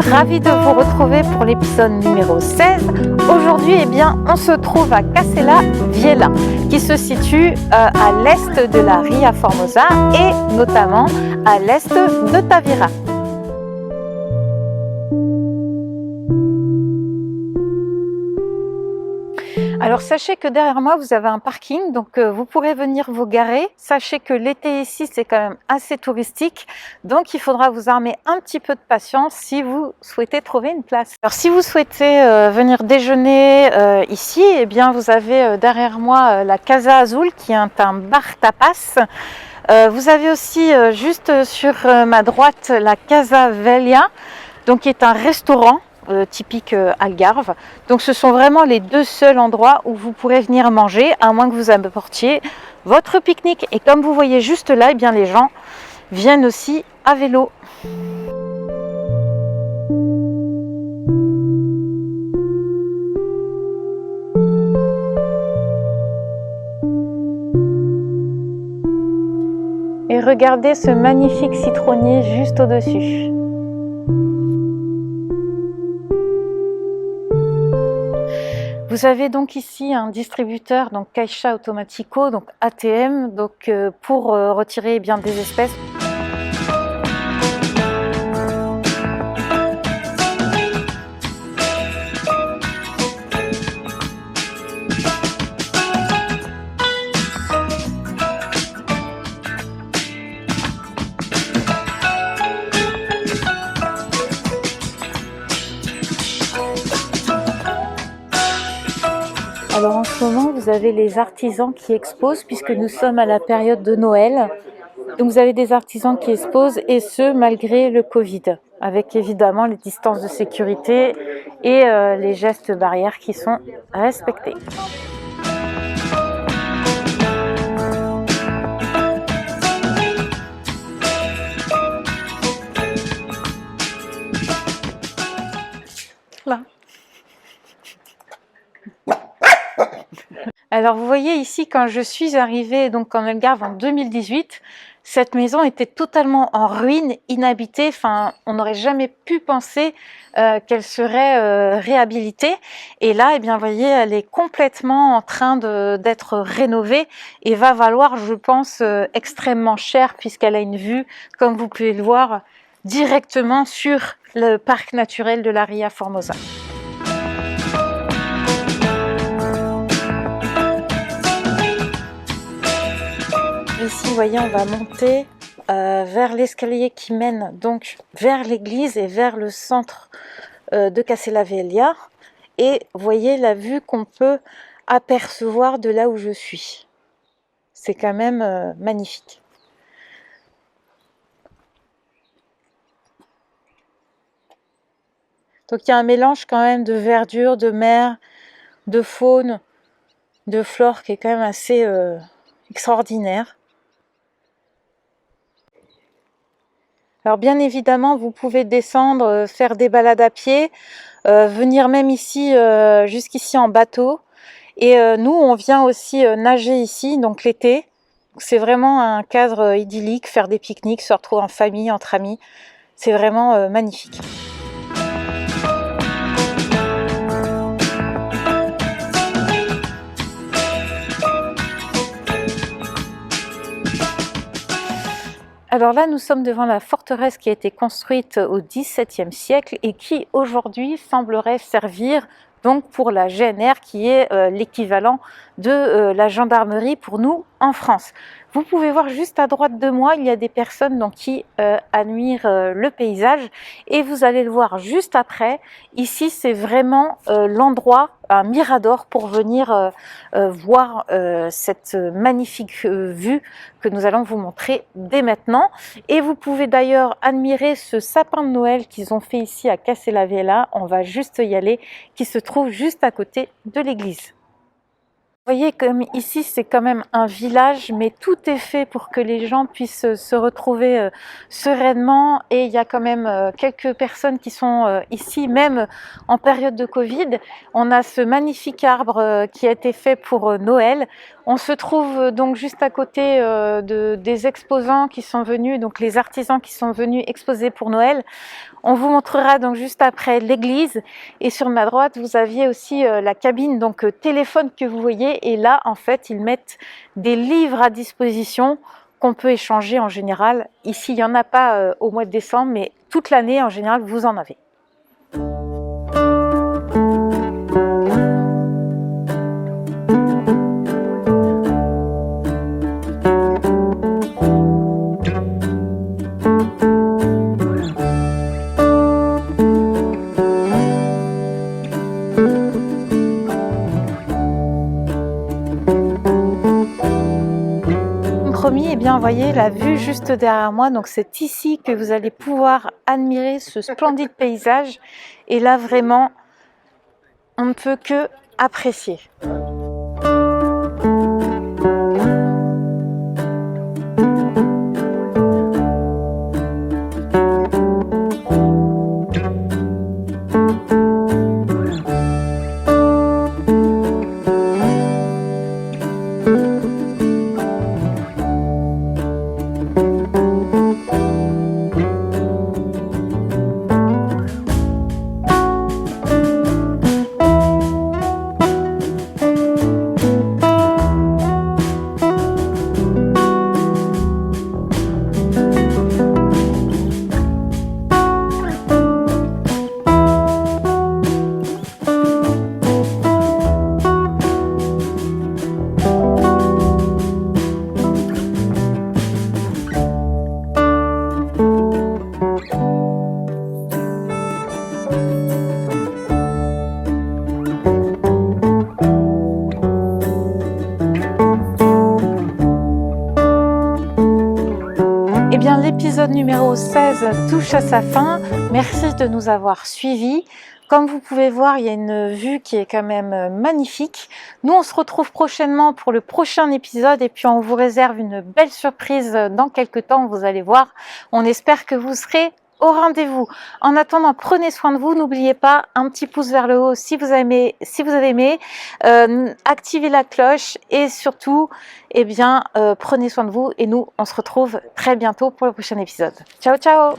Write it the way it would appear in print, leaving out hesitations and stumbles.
ravie de vous retrouver pour l'épisode numéro 16. Aujourd'hui, on se trouve à Casella Viella, qui se situe à l'est de la Ria Formosa et notamment à l'est de Tavira. Alors sachez que derrière moi vous avez un parking, donc vous pourrez venir vous garer. Sachez que l'été ici c'est quand même assez touristique, donc il faudra vous armer un petit peu de patience si vous souhaitez trouver une place. Alors si vous souhaitez venir déjeuner ici, vous avez derrière moi la Casa Azul qui est un bar tapas. Vous avez aussi juste sur ma droite la Casa Velia, donc qui est un restaurant typique Algarve. Donc ce sont vraiment les deux seuls endroits où vous pourrez venir manger, à moins que vous apportiez votre pique-nique. Et comme vous voyez juste là, les gens viennent aussi à vélo. Et regardez ce magnifique citronnier juste au-dessus. Vous avez donc ici un distributeur, donc Caixa Automático, donc ATM, donc pour retirer des espèces. Alors en ce moment, vous avez les artisans qui exposent puisque nous sommes à la période de Noël. Donc vous avez des artisans qui exposent et ce malgré le Covid, avec évidemment les distances de sécurité et les gestes barrières qui sont respectés. Là. Alors vous voyez ici, quand je suis arrivée donc en Algarve en 2018, cette maison était totalement en ruine, inhabitée. Enfin, on n'aurait jamais pu penser qu'elle serait réhabilitée. Et là, vous voyez, elle est complètement en train d'être rénovée et va valoir, je pense, extrêmement cher puisqu'elle a une vue, comme vous pouvez le voir, directement sur le parc naturel de la Ria Formosa. Ici, vous voyez, on va monter vers l'escalier qui mène donc vers l'église et vers le centre de Casella Viella. Et vous voyez la vue qu'on peut apercevoir de là où je suis. C'est quand même magnifique. Donc il y a un mélange quand même de verdure, de mer, de faune, de flore qui est quand même assez extraordinaire. Alors bien évidemment, vous pouvez descendre, faire des balades à pied, venir même ici, jusqu'ici en bateau. Et nous, on vient aussi nager ici, donc l'été. C'est vraiment un cadre idyllique, faire des pique-niques, se retrouver en famille, entre amis. C'est vraiment magnifique. Alors là, nous sommes devant la forteresse qui a été construite au XVIIe siècle et qui aujourd'hui semblerait servir donc pour la GNR, qui est l'équivalent de la gendarmerie pour nous en France. Vous pouvez voir juste à droite de moi, il y a des personnes donc, qui admirent le paysage et vous allez le voir juste après. Ici, c'est vraiment l'endroit, un mirador pour venir voir cette magnifique vue que nous allons vous montrer dès maintenant. Et vous pouvez d'ailleurs admirer ce sapin de Noël qu'ils ont fait ici à Casella Viella. On va juste y aller, qui se trouve juste à côté de l'église. Vous voyez, comme ici, c'est quand même un village, mais tout est fait pour que les gens puissent se retrouver sereinement. Et il y a quand même quelques personnes qui sont ici, même en période de Covid. On a ce magnifique arbre qui a été fait pour Noël. On se trouve donc juste à côté des exposants qui sont venus, donc les artisans qui sont venus exposer pour Noël. On vous montrera donc juste après l'église, et sur ma droite vous aviez aussi la cabine donc téléphone que vous voyez, et là en fait ils mettent des livres à disposition qu'on peut échanger en général. Ici il n'y en a pas au mois de décembre, mais toute l'année en général vous en avez. Eh bien, vous voyez la vue juste derrière moi, donc c'est ici que vous allez pouvoir admirer ce splendide paysage, et là vraiment on ne peut que apprécier. Eh bien, l'épisode numéro 16 touche à sa fin. Merci de nous avoir suivis. Comme vous pouvez voir, il y a une vue qui est quand même magnifique. Nous, on se retrouve prochainement pour le prochain épisode, et puis on vous réserve une belle surprise dans quelques temps, vous allez voir. On espère que vous serez au rendez-vous. En attendant, prenez soin de vous. N'oubliez pas, un petit pouce vers le haut si vous avez aimé, activez la cloche, et surtout, eh bien, prenez soin de vous, et nous, on se retrouve très bientôt pour le prochain épisode. Ciao, ciao!